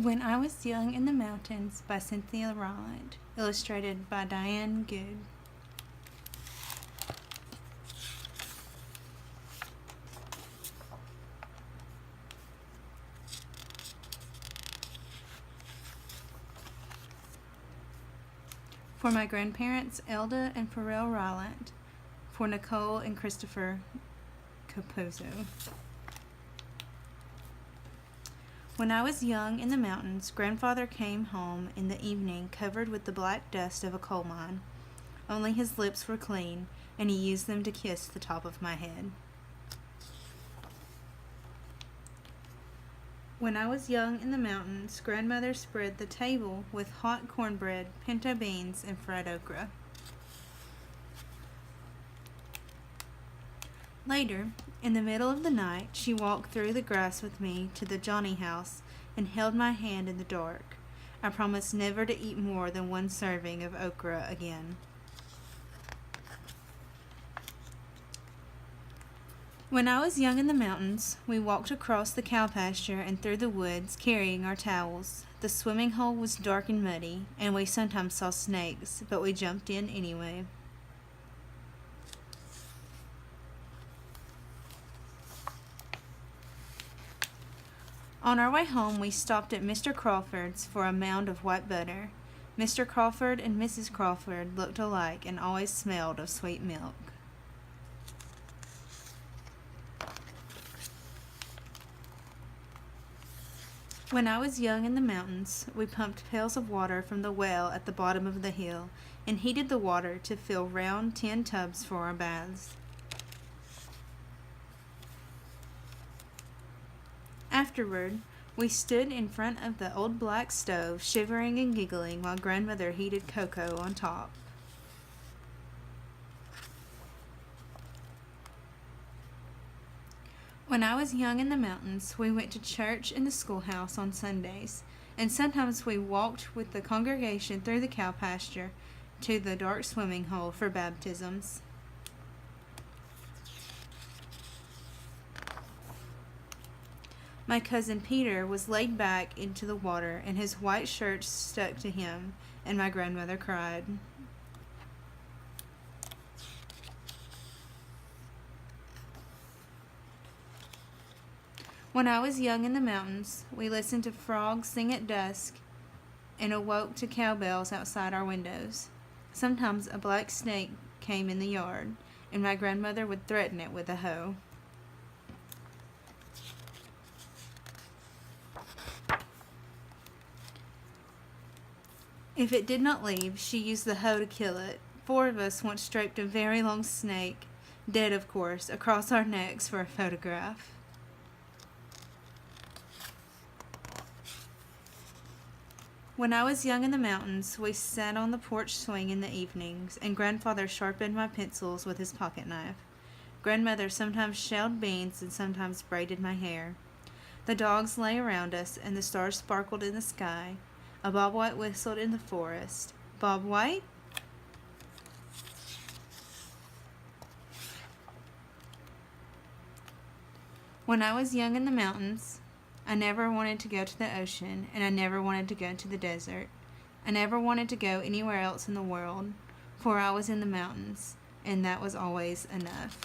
When I Was Young in the Mountains by Cynthia Rowland, illustrated by Diane Good. For my grandparents, Elda and Pharrell Rowland. For Nicole and Christopher Capozzo. When I was young in the mountains, Grandfather came home in the evening covered with the black dust of a coal mine. Only his lips were clean, and he used them to kiss the top of my head. When I was young in the mountains, Grandmother spread the table with hot cornbread, pinto beans, and fried okra. Later, in the middle of the night, she walked through the grass with me to the Johnny house and held my hand in the dark. I promised never to eat more than one serving of okra again. When I was young in the mountains, we walked across the cow pasture and through the woods carrying our towels. The swimming hole was dark and muddy, and we sometimes saw snakes, but we jumped in anyway. On our way home, we stopped at Mr. Crawford's for a mound of white butter. Mr. Crawford and Mrs. Crawford looked alike and always smelled of sweet milk. When I was young in the mountains, we pumped pails of water from the well at the bottom of the hill and heated the water to fill round tin tubs for our baths. Afterward, we stood in front of the old black stove, shivering and giggling while Grandmother heated cocoa on top. When I was young in the mountains, we went to church in the schoolhouse on Sundays, and sometimes we walked with the congregation through the cow pasture to the dark swimming hole for baptisms. My cousin Peter was laid back into the water, and his white shirt stuck to him, and my grandmother cried. When I was young in the mountains, we listened to frogs sing at dusk and awoke to cowbells outside our windows. Sometimes a black snake came in the yard, and my grandmother would threaten it with a hoe. If it did not leave, she used the hoe to kill it. 4 of us once draped a very long snake, dead of course, across our necks for a photograph. When I was young in the mountains, we sat on the porch swing in the evenings, and Grandfather sharpened my pencils with his pocket knife. Grandmother sometimes shelled beans and sometimes braided my hair. The dogs lay around us, and the stars sparkled in the sky. A bobwhite whistled in the forest. Bob White? When I was young in the mountains, I never wanted to go to the ocean, and I never wanted to go to the desert. I never wanted to go anywhere else in the world, for I was in the mountains, and that was always enough.